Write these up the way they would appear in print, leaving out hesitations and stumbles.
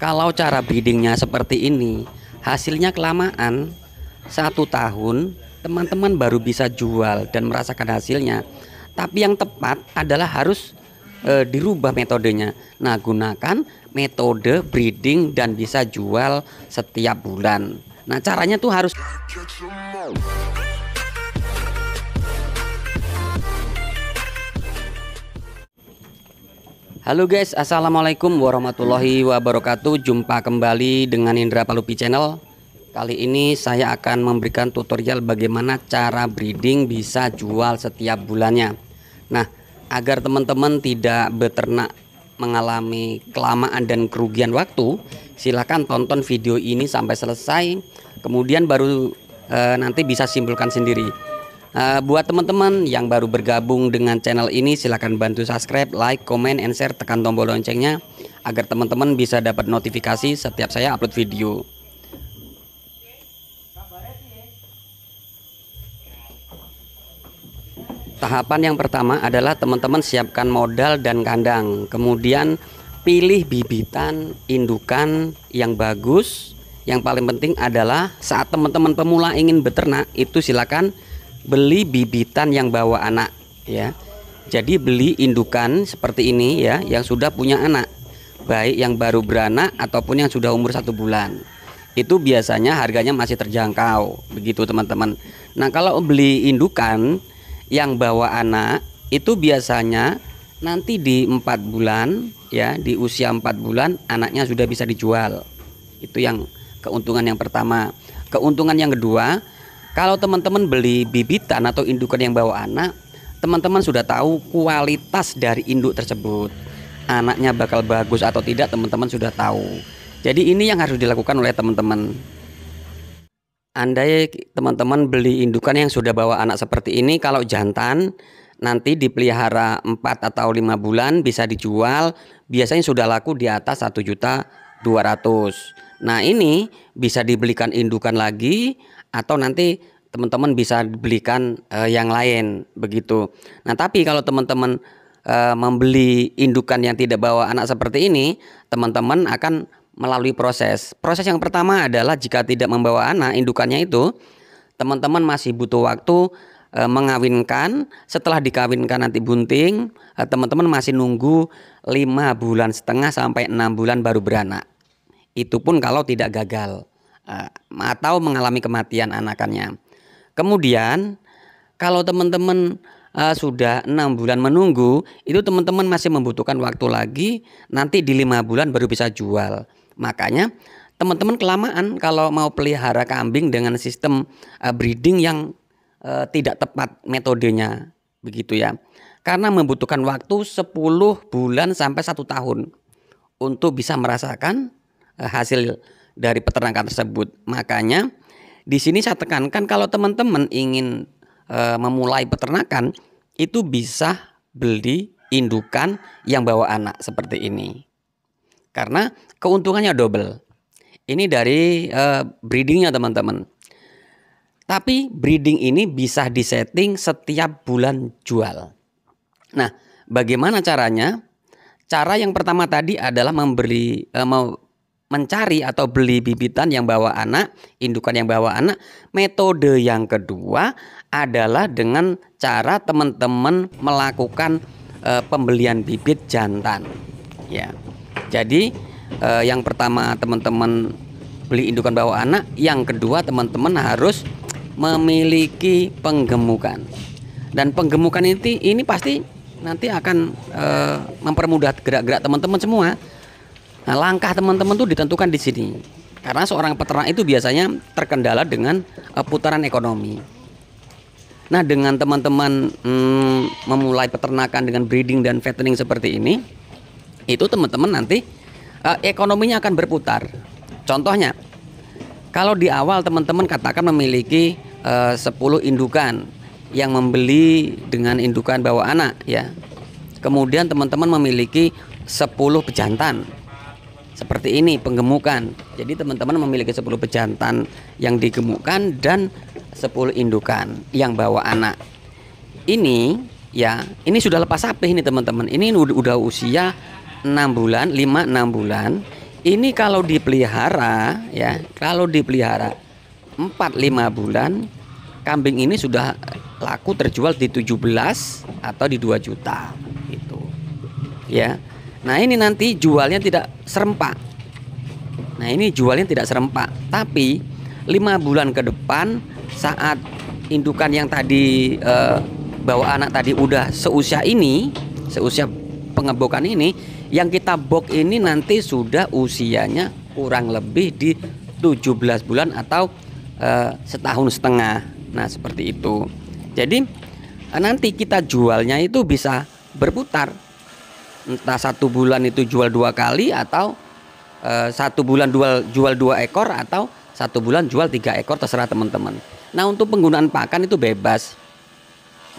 Kalau cara breedingnya seperti ini, hasilnya kelamaan 1 tahun, teman-teman baru bisa jual dan merasakan hasilnya. Tapi yang tepat adalah harus dirubah metodenya. Nah, gunakan metode breeding dan bisa jual setiap bulan. Nah, caranya tuh harus. Halo guys, assalamualaikum warahmatullahi wabarakatuh. Jumpa kembali dengan Indra Palupi Channel. Kali ini saya akan memberikan tutorial bagaimana cara breeding bisa jual setiap bulannya. Nah, agar teman-teman tidak beternak mengalami kelamaan dan kerugian waktu, silahkan tonton video ini sampai selesai. Kemudian baru nanti bisa simpulkan sendiri. Buat teman-teman yang baru bergabung dengan channel ini, silahkan bantu subscribe, like, comment, and share, tekan tombol loncengnya agar teman-teman bisa dapat notifikasi setiap saya upload video. Tahapan yang pertama adalah teman-teman siapkan modal dan kandang, kemudian pilih bibitan indukan yang bagus. Yang paling penting adalah saat teman-teman pemula ingin beternak itu silakan beli bibitan yang bawa anak ya. Jadi beli indukan seperti ini ya, yang sudah punya anak, baik yang baru beranak ataupun yang sudah umur 1 bulan. Itu biasanya harganya masih terjangkau begitu teman-teman. Nah, kalau beli indukan yang bawa anak itu biasanya nanti di 4 bulan ya, di usia 4 bulan anaknya sudah bisa dijual. Itu yang keuntungan yang pertama. Keuntungan yang kedua, kalau teman-teman beli bibitan atau indukan yang bawa anak, teman-teman sudah tahu kualitas dari induk tersebut. Anaknya bakal bagus atau tidak, teman-teman sudah tahu. Jadi ini yang harus dilakukan oleh teman-teman. Andai teman-teman beli indukan yang sudah bawa anak seperti ini, kalau jantan nanti dipelihara 4 atau 5 bulan bisa dijual, biasanya sudah laku di atas 1.200.000. Nah, ini bisa dibelikan indukan lagi atau nanti teman-teman bisa belikan yang lain begitu. Nah, tapi kalau teman-teman membeli indukan yang tidak bawa anak seperti ini, teman-teman akan melalui proses. Proses yang pertama adalah jika tidak membawa anak indukannya itu, teman-teman masih butuh waktu mengawinkan. Setelah dikawinkan nanti bunting, teman-teman masih nunggu 5,5 bulan sampai 6 bulan baru beranak. Itu pun kalau tidak gagal atau mengalami kematian anakannya. Kemudian kalau teman-teman sudah 6 bulan menunggu, itu teman-teman masih membutuhkan waktu lagi, nanti di 5 bulan baru bisa jual. Makanya teman-teman kelamaan kalau mau pelihara kambing dengan sistem breeding yang tidak tepat metodenya begitu ya, karena membutuhkan waktu 10 bulan sampai 1 tahun untuk bisa merasakan hasil dari peternakan tersebut. Makanya di sini saya tekankan kalau teman-teman ingin memulai peternakan itu bisa beli indukan yang bawa anak seperti ini, karena keuntungannya double. Ini dari breedingnya teman-teman. Tapi breeding ini bisa disetting setiap bulan jual. Nah, bagaimana caranya? Cara yang pertama tadi adalah mencari atau beli bibitan yang bawa anak, indukan yang bawa anak. Metode yang kedua adalah dengan cara teman-teman melakukan pembelian bibit jantan ya. Jadi yang pertama teman-teman beli indukan bawa anak, yang kedua teman-teman harus memiliki penggemukan. Dan penggemukan ini pasti nanti akan mempermudah gerak-gerak teman-teman semua. Nah, langkah teman-teman tuh ditentukan di sini. Karena seorang peternak itu biasanya terkendala dengan putaran ekonomi. Nah, dengan teman-teman memulai peternakan dengan breeding dan fattening seperti ini, itu teman-teman nanti ekonominya akan berputar. Contohnya, kalau di awal teman-teman katakan memiliki 10 indukan yang membeli dengan indukan bawa anak ya. Kemudian teman-teman memiliki 10 pejantan. Seperti ini penggemukan. Jadi teman-teman memiliki 10 pejantan yang digemukkan dan 10 indukan yang bawa anak. Ini ya, ini sudah lepas sapih ini teman-teman. Ini udah usia 6 bulan, 5-6 bulan. Ini kalau dipelihara ya, kalau dipelihara 4-5 bulan, kambing ini sudah laku terjual di 17 atau di 2 juta gitu. Ya. Nah, ini nanti jualnya tidak serempak. Nah, ini jualnya tidak serempak, tapi 5 bulan ke depan saat indukan yang tadi bawa anak tadi udah seusia ini, seusia pengebokan ini, yang kita bok ini nanti sudah usianya kurang lebih di 17 bulan atau setahun setengah. Nah, seperti itu. Jadi nanti kita jualnya itu bisa berputar. Entah 1 bulan itu jual 2 kali, atau 1 bulan jual 2 ekor, atau 1 bulan jual 3 ekor, terserah teman-teman. Nah, untuk penggunaan pakan itu bebas.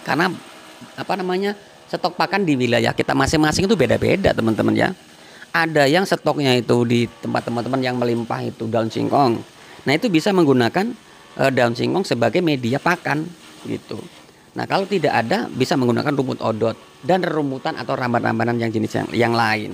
Karena stok pakan di wilayah kita masing-masing itu beda-beda, teman-teman ya. Ada yang stoknya itu di tempat teman-teman yang melimpah itu daun singkong. Nah, itu bisa menggunakan daun singkong sebagai media pakan gitu. Nah, kalau tidak ada, bisa menggunakan rumput odot dan rerumputan atau rambat-rambatan yang jenis yang lain.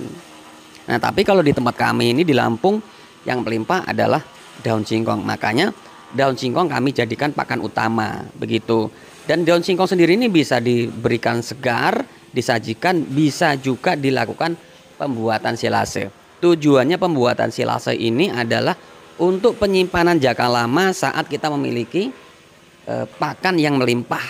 Nah, tapi kalau di tempat kami ini di Lampung yang melimpah adalah daun singkong. Makanya daun singkong kami jadikan pakan utama begitu. Dan daun singkong sendiri ini bisa diberikan segar, disajikan, bisa juga dilakukan pembuatan silase. Tujuannya pembuatan silase ini adalah untuk penyimpanan jangka lama saat kita memiliki pakan yang melimpah.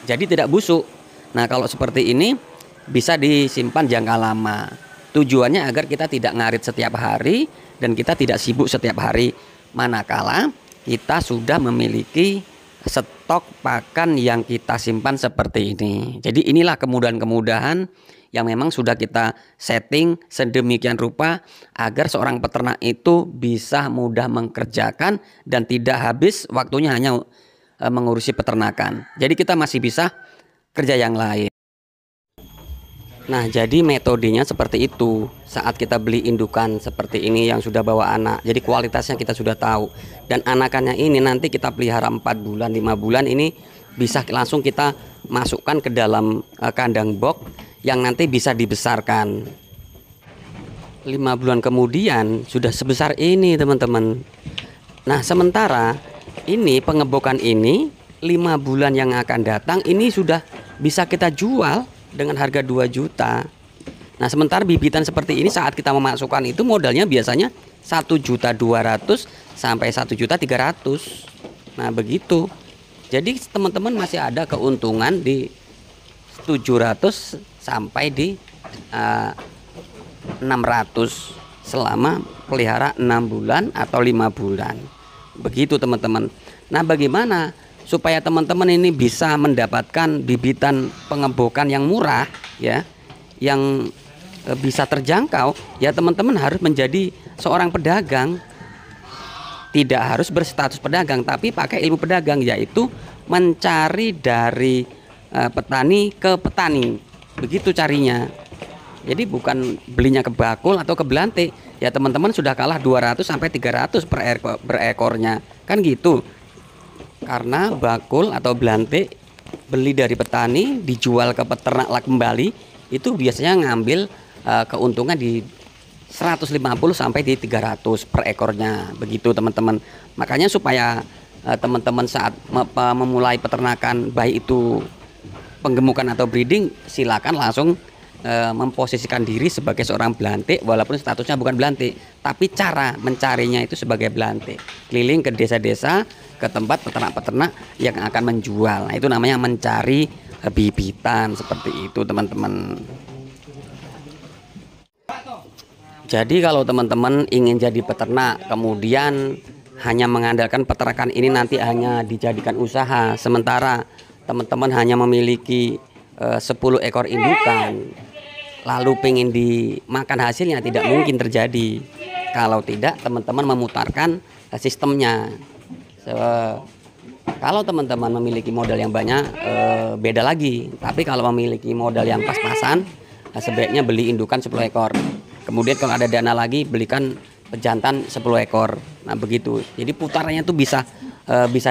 Jadi tidak busuk. Nah, kalau seperti ini bisa disimpan jangka lama. Tujuannya agar kita tidak ngarit setiap hari dan kita tidak sibuk setiap hari, manakala kita sudah memiliki stok pakan yang kita simpan seperti ini. Jadi inilah kemudahan-kemudahan yang memang sudah kita setting sedemikian rupa agar seorang peternak itu bisa mudah mengerjakan dan tidak habis waktunya hanya mengurusi peternakan. Jadi kita masih bisa kerja yang lain. Nah, jadi metodenya seperti itu. Saat kita beli indukan seperti ini yang sudah bawa anak, jadi kualitasnya kita sudah tahu. Dan anakannya ini nanti kita pelihara 4 bulan, 5 bulan, ini bisa langsung kita masukkan ke dalam kandang box yang nanti bisa dibesarkan. 5 bulan kemudian sudah sebesar ini, teman-teman. Nah, sementara ini pengebokan ini 5 bulan yang akan datang ini sudah bisa kita jual dengan harga 2 juta. Nah, sementara bibitan seperti ini saat kita memasukkan itu modalnya biasanya 1.200.000 sampai 1.300.000. Nah, begitu. Jadi teman-teman masih ada keuntungan di 700 sampai di 600 selama pelihara 6 bulan atau 5 bulan. Begitu, teman-teman. Nah, bagaimana supaya teman-teman ini bisa mendapatkan bibitan pengebokan yang murah ya, yang bisa terjangkau? Ya, teman-teman harus menjadi seorang pedagang. Tidak harus berstatus pedagang, tapi pakai ilmu pedagang, yaitu mencari dari petani ke petani. Begitu carinya. Jadi bukan belinya ke bakul atau ke belantik. Ya, teman-teman sudah kalah 200 sampai 300 per ekornya. Kan gitu. Karena bakul atau belantik beli dari petani dijual ke peternak kembali, itu biasanya ngambil keuntungan di 150 sampai di 300 per ekornya. Begitu, teman-teman. Makanya supaya teman-teman saat memulai peternakan, baik itu penggemukan atau breeding, silakan langsung memposisikan diri sebagai seorang belantik, walaupun statusnya bukan belantik, tapi cara mencarinya itu sebagai belantik, keliling ke desa-desa, ke tempat peternak-peternak yang akan menjual. Nah, itu namanya mencari bibitan, seperti itu, teman-teman. Jadi kalau teman-teman ingin jadi peternak, kemudian hanya mengandalkan peternakan ini nanti hanya dijadikan usaha, sementara teman-teman hanya memiliki 10 ekor indukan, lalu pengen dimakan hasilnya, tidak mungkin terjadi kalau tidak teman-teman memutarkan sistemnya. Kalau teman-teman memiliki modal yang banyak, beda lagi. Tapi kalau memiliki modal yang pas-pasan, sebaiknya beli indukan 10 ekor. Kemudian kalau ada dana lagi, belikan pejantan 10 ekor. Nah, begitu. Jadi putarannya itu bisa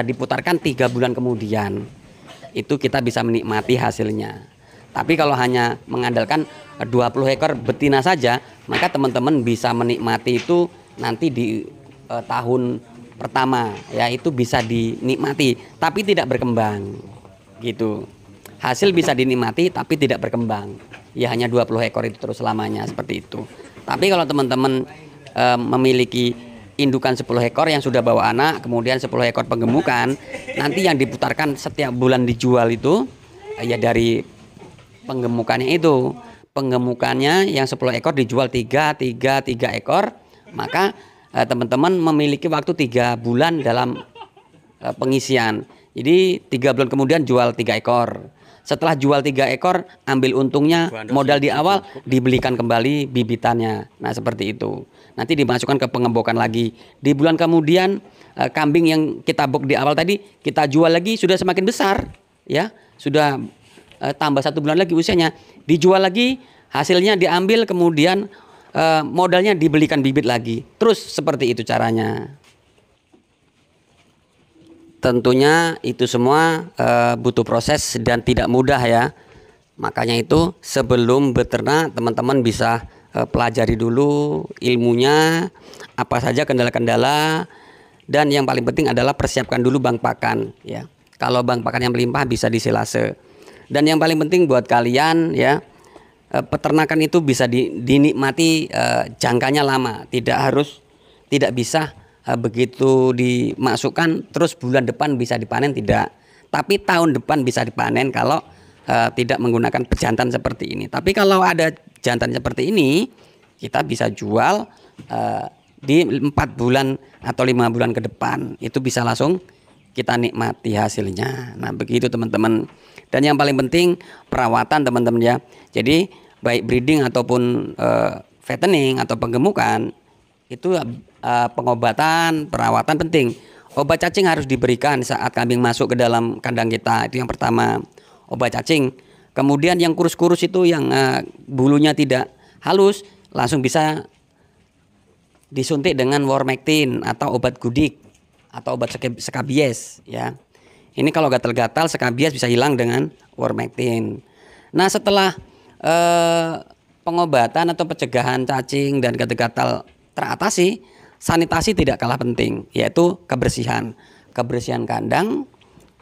diputarkan 3 bulan kemudian. Itu kita bisa menikmati hasilnya. Tapi kalau hanya mengandalkan 20 ekor betina saja, maka teman-teman bisa menikmati itu nanti di tahun pertama ya itu bisa dinikmati tapi tidak berkembang gitu. Hasil bisa dinikmati tapi tidak berkembang. Ya hanya 20 ekor itu terus selamanya seperti itu. Tapi kalau teman-teman memiliki indukan 10 ekor yang sudah bawa anak, kemudian 10 ekor penggemukan, nanti yang diputarkan setiap bulan dijual itu ya dari penggemukannya itu. Penggemukannya yang 10 ekor dijual 3 ekor, maka teman-teman memiliki waktu 3 bulan dalam pengisian. Jadi 3 bulan kemudian jual 3 ekor. Setelah jual 3 ekor, ambil untungnya, modal di awal dibelikan kembali bibitannya. Nah seperti itu. Nanti dimasukkan ke pengembokan lagi. Di bulan kemudian kambing yang kita bok di awal tadi kita jual lagi sudah semakin besar, ya sudah tambah 1 bulan lagi usianya, dijual lagi, hasilnya diambil kemudian modalnya dibelikan bibit lagi. Terus seperti itu caranya. Tentunya itu semua butuh proses dan tidak mudah ya. Makanya itu sebelum beternak teman-teman bisa pelajari dulu ilmunya, apa saja kendala-kendala, dan yang paling penting adalah persiapkan dulu bank pakan ya. Kalau bank pakan yang melimpah bisa disilase. Dan yang paling penting buat kalian ya, peternakan itu bisa dinikmati jangkanya lama, tidak bisa begitu dimasukkan terus bulan depan bisa dipanen, tidak. Tapi tahun depan bisa dipanen kalau tidak menggunakan pejantan seperti ini. Tapi kalau ada jantan seperti ini, kita bisa jual di 4 bulan atau 5 bulan ke depan. Itu bisa langsung kita nikmati hasilnya. Nah begitu teman-teman. Dan yang paling penting perawatan teman-teman ya. Jadi baik breeding ataupun fattening atau penggemukan itu pengobatan, perawatan penting. Obat cacing harus diberikan saat kambing masuk ke dalam kandang kita. Itu yang pertama, obat cacing. Kemudian yang kurus-kurus itu yang bulunya tidak halus, langsung bisa disuntik dengan Wormectin atau obat gudik atau obat skabies ya. Ini kalau gatal-gatal skabies bisa hilang dengan Wormectin. Nah setelah pengobatan atau pencegahan cacing dan gatal-gatal teratasi, sanitasi tidak kalah penting, yaitu kebersihan kandang.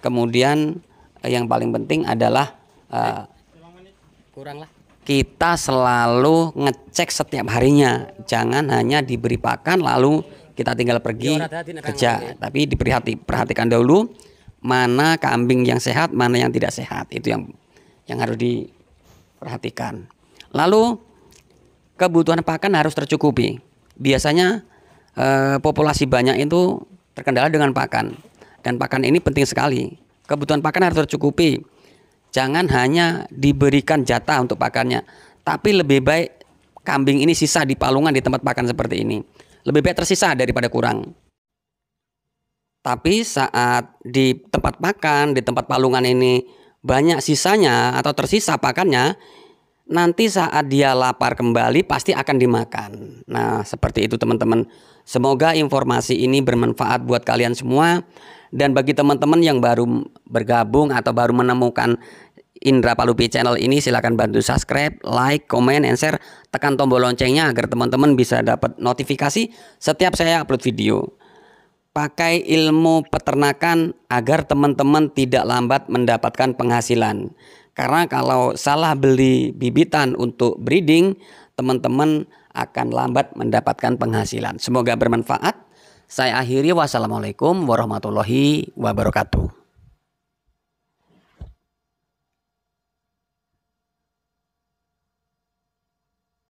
Kemudian yang paling penting adalah kita selalu ngecek setiap harinya, jangan hanya diberi pakan lalu kita tinggal pergi kerja, tapi diperhatikan dahulu mana kambing yang sehat, mana yang tidak sehat. Itu yang harus diperhatikan. Lalu kebutuhan pakan harus tercukupi. Biasanya populasi banyak itu terkendala dengan pakan, dan pakan ini penting sekali. Kebutuhan pakan harus tercukupi. Jangan hanya diberikan jatah untuk pakannya, tapi lebih baik kambing ini sisa di palungan di tempat pakan seperti ini. Lebih baik tersisa daripada kurang. Tapi saat di tempat pakan, di tempat palungan ini banyak sisanya atau tersisa pakannya, nanti saat dia lapar kembali pasti akan dimakan. Nah seperti itu teman-teman. Semoga informasi ini bermanfaat buat kalian semua. Dan bagi teman-teman yang baru bergabung atau baru menemukan Indra Palupi channel ini, silahkan bantu subscribe, like, comment, and share. Tekan tombol loncengnya agar teman-teman bisa dapat notifikasi setiap saya upload video. Pakai ilmu peternakan agar teman-teman tidak lambat mendapatkan penghasilan. Karena kalau salah beli bibitan untuk breeding, teman-teman akan lambat mendapatkan penghasilan. Semoga bermanfaat. Saya akhiri, wassalamualaikum warahmatullahi wabarakatuh.